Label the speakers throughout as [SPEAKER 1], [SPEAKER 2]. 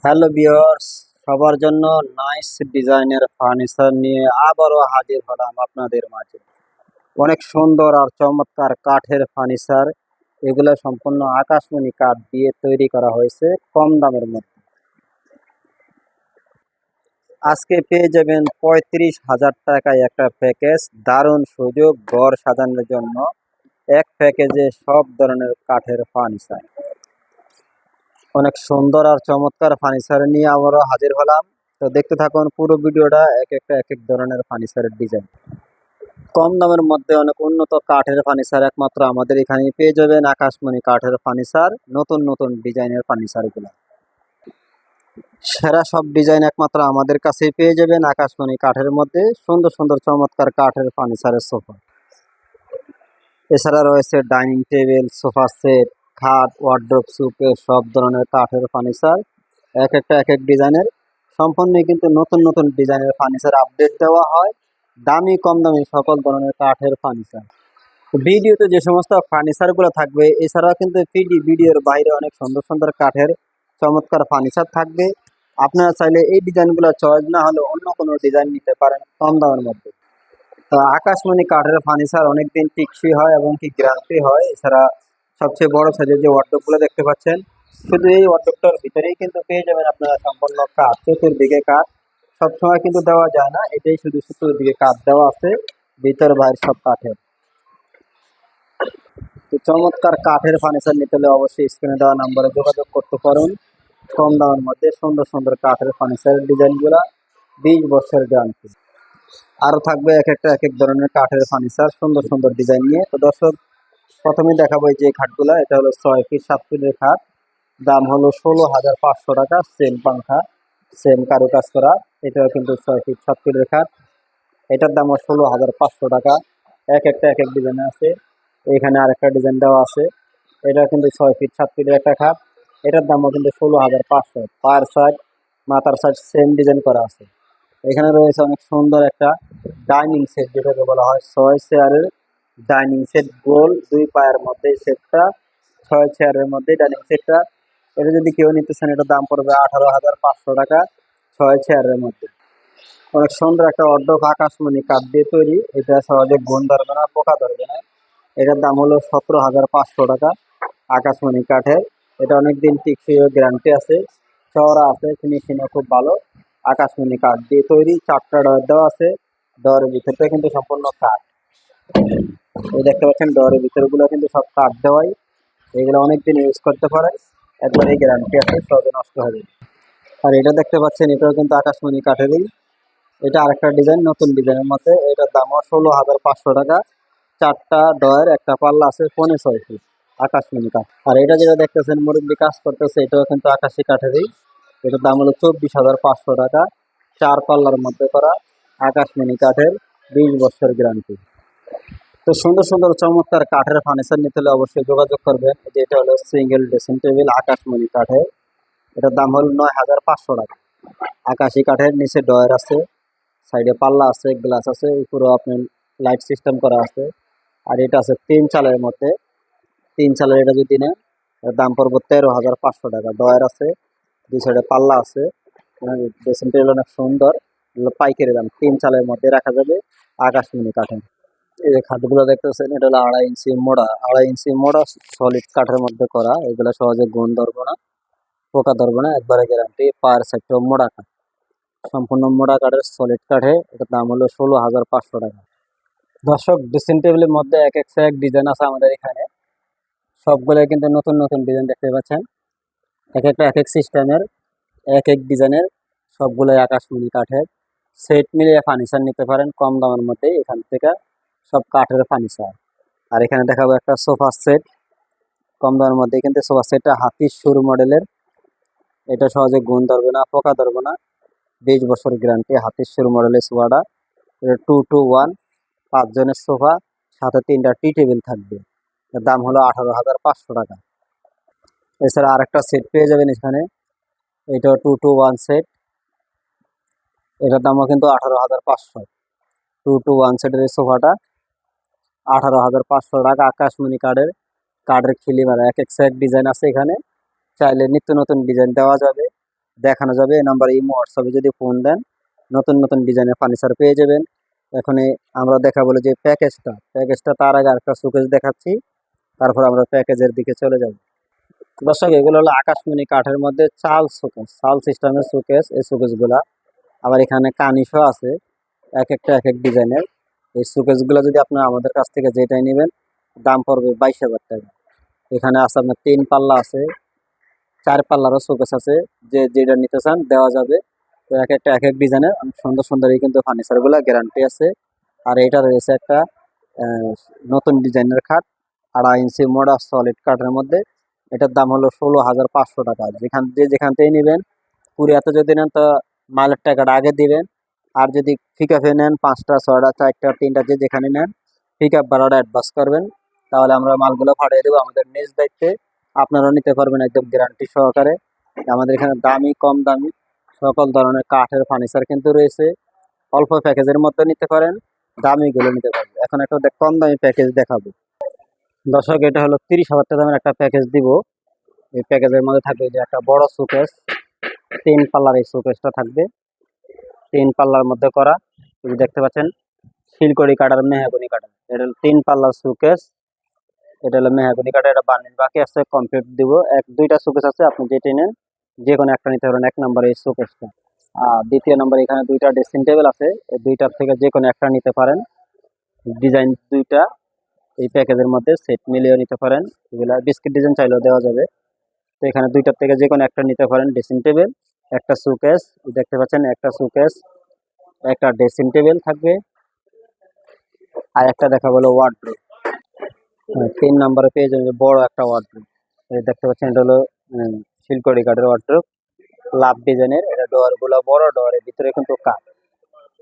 [SPEAKER 1] Hello viewers, সবার জন্য nice ডিজাইনের ফার্নিচার নিয়ে আবারও হাজির হলাম আপনাদের মাঝে। অনেক সুন্দর আর চমৎকার কাঠের ফার্নিচার। এগুলো সম্পূর্ণ আকাশমণি কাঠ দিয়ে তৈরি করা হয়েছে কম দামের মধ্যে। আজকে পেয়ে যাবেন 35,000 টাকায় একটা প্যাকেজ। দারুণ সুযোগ ঘর সাজানোর জন্য। এক প্যাকেজে সব ধরনের কাঠের ফার্নিচার। অনেক সুন্দর আর চমৎকার ফার্নিচার নিয়ে আবারও হাজির হলাম। তো দেখতে থাকুন পুরো ভিডিওটা, এক এক ধরনের ফার্নিচারের ডিজাইন। কম দামের মধ্যে অনেক উন্নত কাঠের ফার্নিচার একমাত্র আমাদের এখানে পেয়ে যাবেন। আকাশমণি কাঠের ফার্নিচার, নতুন নতুন ডিজাইনের ফার্নিচার গুলো, সেরা সব ডিজাইন একমাত্র আমাদের কাছেই পেয়ে যাবেন। আকাশমণি কাঠের মধ্যে সুন্দর সুন্দর চমৎকার কাঠের ফার্নিচারের সোফা, এছাড়া রয়েছে ডাইনিং টেবিল, সোফা সেট, খাট, ওয়ার্ড্রোব, সুকেস, সব ধরনের কাঠের ফার্নিচার। এক এক ডিজাইনের সম্পূর্ণ কিন্তু নতুন নতুন ডিজাইনের ফার্নিচার আপডেট দেওয়া হয়। দামি কম দামি সকল ধরনের কাঠের ফার্নিচার। ভিডিওতে যে সমস্ত ফার্নিচারগুলো থাকবে, এছাড়াও কিন্তু ভিডিওর বাইরে অনেক সুন্দর সুন্দর কাঠের চমৎকার ফার্নিচার থাকবে। আপনারা চাইলে এই ডিজাইনগুলো চয়েস না হলে অন্য কোনো ডিজাইন নিতে পারেন কম দামের মধ্যে। তো আকাশমণি কাঠের ফার্নিচার অনেকদিন টিকসই হয় এবং কি গ্যারান্টি হয়। এছাড়া সবচেয়ে বড় সাইজের যে ওয়ার্ডরোবগুলো দেখতে পাচ্ছেন, শুধু এই ওয়ার্ডরোবটার ভিতরেই কিন্তু পেয়ে যাবেন আপনারা সম্পূর্ণ কাঠ, চতুর্দিকে কাঠ। সবসময় কিন্তু দেওয়া যায় না, এটাই শুধু চতুর্দিকে কাঠ দেওয়া আছে, ভিতর বাইরে সব কাঠের। তো চমৎকার কাঠের ফার্নিচার নিতে হলে অবশ্যই স্ক্রিনে দেওয়া নাম্বারে যোগাযোগ করতে পারেন। কম দামের মধ্যে সুন্দর সুন্দর কাঠের ফার্নিচারের ডিজাইনগুলো, 20 বছরের গ্যারান্টি। আরও থাকবে এক এক ধরনের কাঠের ফার্নিচার সুন্দর সুন্দর ডিজাইন নিয়ে। তো দর্শক, প্রথমে দেখাবো যে খাটগুলা, এটা হলো 6 ফিট 7 ফিটের খাট। দাম হলো 16,500 টাকা। সেম পাংখা, সেম কারুকাজ করা। এটাও কিন্তু 6 ফিট 7 ফিটের খাট। এটার দামও 16,500 টাকা। এক এক ডিজাইনে আছে। এখানে আরেকটা ডিজাইন দেওয়া আছে, এটা কিন্তু 6 ফিট 7 ফিটের একটা খাট। এটার দামও কিন্তু 16,500। পার সাইড, মাথার সাইড সেম ডিজাইন করা আছে। এখানে রয়েছে অনেক সুন্দর একটা ডাইনিং সেট, যেটাকে বলা হয় 6 চেয়ারের ডাইনিং সেট। গোল 2 পায়ের মধ্যে এই সেটটা, 6 চেয়ারের মধ্যে ডাইনিং সেটটা। এটা যদি কেউ নিতে চান, এটার দাম পড়বে 18,500 টাকা। 6 চেয়ারের মধ্যে অনেক সুন্দর একটা অর্ধক আকাশমণি কাঠ দিয়ে তৈরি। এটা সহজে গুণ ধরবে না, পোকা ধরবে না। এটার দাম হলো 17,500 টাকা। আকাশমণি কাঠের, এটা অনেকদিন টিকসই, গ্যারান্টি আছে, চওড়া আছে, ফিনিশিংও খুব ভালো। আকাশমণি কাঠ দিয়ে তৈরি। 4টা ডয়ার দেওয়া আছে। ডয়ারের ভিতরটা কিন্তু সম্পূর্ণ কাঠ। এই দেখতে পাচ্ছেন ডয়ারের ভিতরগুলো কিন্তু সব কাঠ দেওয়াই। এগুলো অনেকদিন ইউজ করতে পারে, একবারে গ্যারান্টি আছে, সহজে নষ্ট হবে। আর এটা দেখতে পাচ্ছেন, এটাও কিন্তু আকাশমণি কাঠেরই। এটা আরেকটা ডিজাইন, নতুন ডিজাইনের মধ্যে। এটার দামও 16,500 টাকা। 4টা ডয়ার, একটা পাল্লা আছে, 6.25 ফিট আকাশমণি কাঠ। আর এটা যেটা দেখতেছেন মুরব্বী কাজ করতেছে, এটাও কিন্তু আকাশি কাঠেরই। এটার দাম হলো 24,500 টাকা। 4 পাল্লার মধ্যে করা, আকাশমণি কাঠের, 20 বছর গ্যারান্টি। তো সুন্দর সুন্দর চমৎকার কাঠের ফার্নিচার নিতে হলে অবশ্যই যোগাযোগ করবেন। যে এটা হলো সিঙ্গেল ড্রেসিং টেবিল আকাশমণি কাঠের। এটার দাম হলো 9,500 টাকা। আকাশি কাঠের, নিচে ডয়ার আছে, সাইডে পাল্লা আছে, গ্লাস আছে, উপরে আপনার লাইট সিস্টেম করা আছে। আর এটা আছে 3 চালের মধ্যে। 3 চালের এটা যদি নেন, এর দাম পড়বে 13,500 টাকা। ডয়ার আছে, 2 সাইডে পাল্লা আছে। ড্রেসিং টেবিল অনেক সুন্দর, এগুলো পাইকারি দাম। 3 চালের মধ্যে রাখা যাবে, আকাশমণি কাঠের। এই যে খাটগুলো দেখতেছেন, এটা হলো 2.5 ইঞ্চি মোড়া, 2.5 ইঞ্চি মোড়া, সলিড কাঠের মধ্যে করা। এগুলো সহজে গুণ ধরবে না, পোকা ধরবে না, একবারে গ্যারান্টি। পায়ের সাইডটা মোড়া কাঠ, সম্পূর্ণ মোড়া কাঠের, সলিড কাঠে। এটার দাম হলো 16,500 টাকা। দর্শক, ড্রেসিং টেবিলের মধ্যে এক ডিজাইন আছে আমাদের এখানে। সবগুলো কিন্তু নতুন নতুন ডিজাইন দেখতে পাচ্ছেন। এক এক সিস্টেমের, এক ডিজাইনের, সবগুলোই আকাশমণি কাঠের। সেট মিলিয়ে ফার্নিচার নিতে পারেন কম দামের মধ্যে এখান থেকে, সব কাঠের ফার্নিচার। আর এখানে দেখাবো একটা সোফা সেট কম দামের মধ্যে। কিন্তু সোফা সেটটা হাতির শুরু মডেলের। এটা সহজে গুণ ধরবে না, পোকা ধরবে না, 20 বছর গ্যারান্টি। হাতির শুরু মডেলের সোফাটা। এটা 2 to 1, 5 জনের সোফা, সাথে 3টা টি টেবিল থাকবে। এর দাম হলো 18,500 টাকা। এছাড়া আরেকটা সেট পেয়ে যাবেন এখানে, এটা 2 to 1 সেট। এটার দামও কিন্তু 18,500। 2 to 1 সেটের এই সোফাটা 18,500 টাকা। আকাশমণি কাঠের, কাঠের খিলি মারা, এক ডিজাইন আছে এখানে। চাইলে নিত্য নতুন ডিজাইন দেওয়া যাবে। দেখানো যাবে। এই নাম্বারে ইমো হোয়াটসঅ্যাপে যদি ফোন দেন নতুন নতুন ডিজাইনের ফার্নিচার পেয়ে যাবেন। এখন আমরা দেখাবো যে প্যাকেজটা তার আগে আরেকটা শোকেস দেখাচ্ছি, তারপর আমরা প্যাকেজের দিকে চলে যাব। দর্শক, এগুলো হলো আকাশমণি কাঠের মধ্যে চাল সিস্টেমের শোকেস। এই শোকেসগুলা আবার এখানে কানিশও আছে, এক একটা এক এক ডিজাইনের। এই শোকেসগুলো যদি আপনারা আমাদের কাছ থেকে যেটাই নেবেন দাম পড়বে 22,000 টাকা। এখানে আছে আপনার 3 পাল্লা আছে, 4 পাল্লারও শোকেস আছে, যে যেটা নিতে চান দেওয়া যাবে। তো এক একটা এক এক ডিজাইনের অনেক সুন্দর সুন্দর এই কিন্তু ফার্নিচারগুলো গ্যারান্টি আছে। আর এটা রয়েছে একটা আহ, নতুন ডিজাইনের খাট, 2.5 ইঞ্চি মোড়া সলিড কাঠের মধ্যে। এটার দাম হলো 16,500 টাকা। যেখান থেকে নেবেন কুরিয়াতে যদি নেন তো মালের টাকাটা আগে দিবেন। আর যদি পিকআপে নেন 5টা 6টা 4টা 3টা যে যেখানে নেন পিকআপ ভাড়াটা অ্যাডভান্স করবেন, তাহলে আমরা মালগুলো পাঠিয়ে দেবো আমাদের নিজ দায়িত্বে। আপনারাও নিতে পারবেন একদম গ্যারান্টি সহকারে। আমাদের এখানে দামি কম দামি সকল ধরনের কাঠের ফার্নিচার কিন্তু রয়েছে। অল্প প্যাকেজের মধ্যে নিতে পারেন, দামিগুলো নিতে পারবেন। এখন একটা কম দামি প্যাকেজ দেখাবো। দর্শক, এটা হলো 30,000 টাকা দামের একটা প্যাকেজ দিব। এই প্যাকেজের মধ্যে থাকবে যে একটা বড় শোকেস, 3 পাল্লার এই শোকেসটা থাকবে। 3 পাল্লার মধ্যে করা, এই দেখতে পাচ্ছেন শিলকড়ি কাটার মেহাগনি কাটার। এটা হলো 3 পাল্লার শোকেস। এটা হলো মেহাগনি কাটার, এটা বানিশ বাকি আছে, কমপ্লিট দিব। দুইটা শোকেস আছে, আপনি যেটা নেন যে কোনো একটা নিতে পারেন। 1 নম্বরে এই শোকেসটা। আর দ্বিতীয় নম্বরে এখানে দুইটা ড্রেসিং টেবিল আছে, এই দুইটার থেকে যে কোনো একটা নিতে পারেন। ডিজাইন দুইটা এই প্যাকেজের মধ্যে সেট মিলিয়ে নিতে পারেন। এগুলা বিস্কিট ডিজাইন চাইলেও দেওয়া যাবে। তো এখানে দুইটার থেকে যে কোনো একটা নিতে পারেন। ড্রেসিং টেবিল, একটা শোকেস, দেখতে পাচ্ছেন একটা শোকেস, একটা ড্রেসিং টেবিল থাকবে, আর একটা দেখা বলো ওয়ার্ডরোব। 3 নম্বরে পেয়ে যাবেন যে বড় একটা ওয়ার্ডরোব। এই দেখতে পাচ্ছেন এটা হলো শিলকড়ি কাঠের ওয়ার্ডরোব, লাভ ডিজাইনের। এটা ডোর গুলো বড়, ডোরের ভিতরে কিন্তু কাঠ,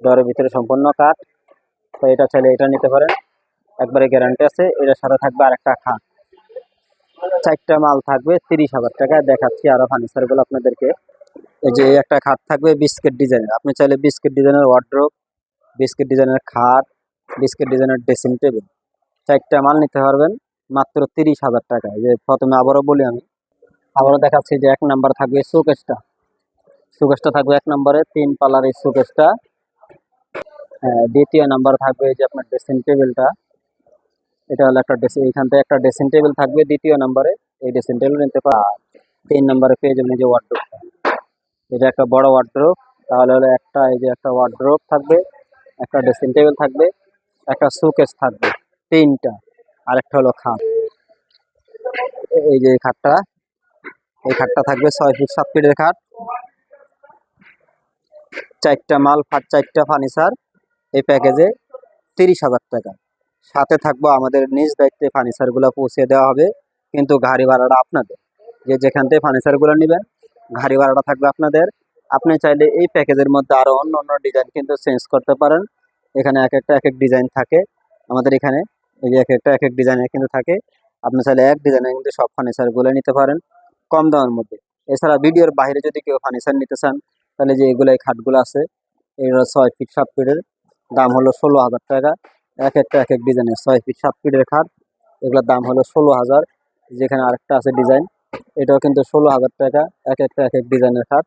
[SPEAKER 1] ডোরের ভিতরে সম্পূর্ণ কাঠ। তো এটা চাইলে এটা নিতে পারেন, একবারে গ্যারান্টি আছে। এটার সাথে থাকবে আর একটা খাট। 4টা মাল থাকবে 30,000 টাকা। দেখাচ্ছি আরো ফার্নিচার গুলো আপনাদেরকে। এই যে একটা খাট থাকবে বিস্কিট ডিজাইনের, আপনি চাইলে বিস্কিট ডিজাইনের ওয়ার্ডরোব, বিস্কিট ডিজাইনের খাট, বিস্কিট ডিজাইনের ড্রেসিং টেবিল, 4টা মাল নিতে পারবেন মাত্র 30,000 টাকায়। যে প্রথমে আবারও বলি, আমি আবারও দেখাচ্ছি যে 1 নাম্বার থাকবে শোকেসটা। শোকেসটা থাকবে 1 নম্বরে 3 পাল্লার এই শোকেসটা। দ্বিতীয় নাম্বার থাকবে এই যে আপনার ড্রেসিং টেবিলটা। এটা হলো একটা ড্রেসিং, এখান থেকে একটা ড্রেসিং টেবিল থাকবে দ্বিতীয় নাম্বারে। এই ড্রেসিং টেবিল নিতে পারেন। 3 নম্বরে পেয়ে যাবেন এই যে ওয়ার্ডরোবটা। এটা একটা বড় ওয়ার্ডরোব। তাহলে হলো একটা এই যে একটা ওয়ার্ডরোব থাকবে, একটা ড্রেসিং টেবিল থাকবে, একটা শোকেস থাকবে 3টা, আর একটা হলো খাট। এই যে খাটটা, এই খাটটা থাকবে 6 ফিট 7 ফিটের খাট। 4টা মাল 4টা ফার্নিচার এই প্যাকেজে 30,000 টাকা। সাথে থাকবো আমাদের নিজ দায়িত্বে ফার্নিচারগুলো পৌঁছে দেওয়া হবে, কিন্তু গাড়ি ভাড়াটা আপনাদের। যে যেখান থেকে ফার্নিচারগুলো নেবেন গাড়ি ভাড়াটা থাকবে আপনাদের। আপনি চাইলে এই প্যাকেজের মধ্যে আরো অন্য অন্য ডিজাইন কিন্তু চেঞ্জ করতে পারেন। এখানে এক একটা এক এক ডিজাইন থাকে আমাদের এখানে। এই যে এক একটা এক এক ডিজাইনের কিন্তু থাকে। আপনি চাইলে এক ডিজাইনে কিন্তু সব ফার্নিচারগুলো নিতে পারেন কম দামের মধ্যে। এছাড়া ভিডিওর বাইরে যদি কেউ ফার্নিচার নিতে চান, তাহলে যে এগুলো এই খাটগুলো আছে, এগুলো 6 ফিট 7 ফিটের, দাম হলো 16,000 টাকা। এক একটা এক এক ডিজাইনের 6 ফিট 7 ফিটের খাট, এগুলোর দাম হলো 16,000। যেখানে আরেকটা আছে ডিজাইন, এটাও কিন্তু 16,000 টাকা। এক একটা এক এক ডিজাইনের খাট,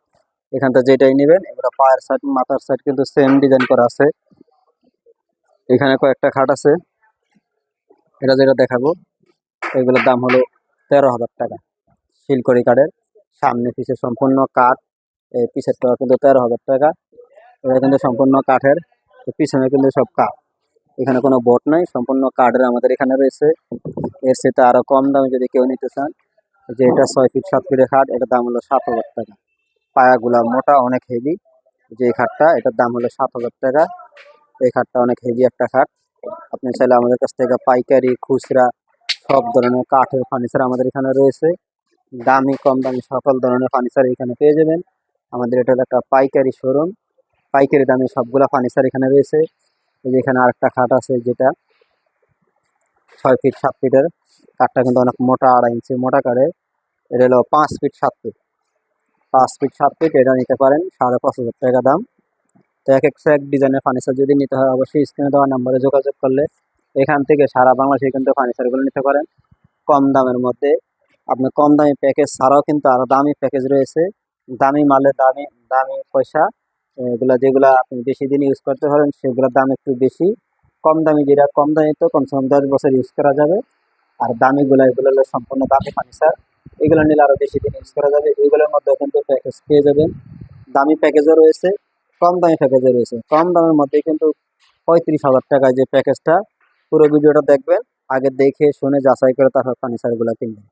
[SPEAKER 1] এখানটা যেটাই নেবেন। এগুলো পায়ের সাইড মাথার সাইড কিন্তু সেম ডিজাইন করা আছে। এখানে কয়েকটা খাট আছে, এটা যেটা দেখাবো এগুলোর দাম হলো 13,000 টাকা। শিলকড়ি কাঠের, সামনে পিছে সম্পূর্ণ কাঠ। এই পিছেরটা কিন্তু 13,000 টাকা। এটা কিন্তু সম্পূর্ণ কাঠের, পিছনে কিন্তু সব কাঠ। এখানে কোনো বোর্ড নাই, সম্পূর্ণ কাঠের আমাদের এখানে রয়েছে। এর সাথে আরো কম দামে যদি কেউ নিতে চান, যে এটা 6 ফিট 7 ফিটের খাট, এটার দাম হলো 7,000 টাকা। পায়াগুলা মোটা, অনেক হেভি। যে এই খাটটা, এটার দাম হলো 7,000 টাকা। এই খাটটা অনেক হেভি একটা খাট। আপনি চাইলে আমাদের কাছ থেকে পাইকারি খুচরা সব ধরনের কাঠের ফার্নিচার আমাদের এখানে রয়েছে। দামি কম দামি সকল ধরনের ফার্নিচার এখানে পেয়ে যাবেন। আমাদের এটা হলো একটা পাইকারি শোরুম, পাইকারি দামে সবগুলা ফার্নিচার এখানে রয়েছে। এই যে এখানে আরেকটা খাট আছে, যেটা 6 ফিট 7 ফিটের। কাঠটা কিন্তু অনেক মোটা, 2.5 ইঞ্চি মোটা কাঠের। এটা হলো 5 ফিট 7 ফিট, 5 ফিট 7 ফিট। এটা নিতে পারেন 5,500 টাকা দাম। তো এক এক এক ডিজাইনের ফার্নিচার যদি নিতে হয়, অবশ্যই স্ক্রিনে দেওয়া নাম্বারে যোগাযোগ করলে এখান থেকে সারা বাংলাদেশে কিন্তু ফার্নিচারগুলো নিতে পারেন কম দামের মধ্যে। আপনি কম দামি প্যাকেজ ছাড়াও কিন্তু আরো দামি প্যাকেজ রয়েছে, দামি মালে দামি দামি পয়সা, এগুলা যেগুলা আপনি বেশি দিন ইউজ করতে পারেন সেগুলোর দাম একটু বেশি। কম দামি যেটা কম দামি তো কমসে কম 10 বছর ইউজ করা যাবে। আর দামিগুলো এগুলো হলো সম্পূর্ণ দামি ফার্নিচার, এগুলো নিলে আরো বেশি দিন ইউজ করা যাবে। এগুলোর মধ্যে কিন্তু প্যাকেজ পেয়ে যাবেন, দামি প্যাকেজও রয়েছে, কম দামি প্যাকেজও রয়েছে। কম দামের মধ্যে কিন্তু 35,000 টাকায় যে প্যাকেজটা, পুরো ভিডিওটা দেখবেন, আগে দেখে শুনে যাচাই করে তারপর ফার্নিচারগুলো কিনবেন।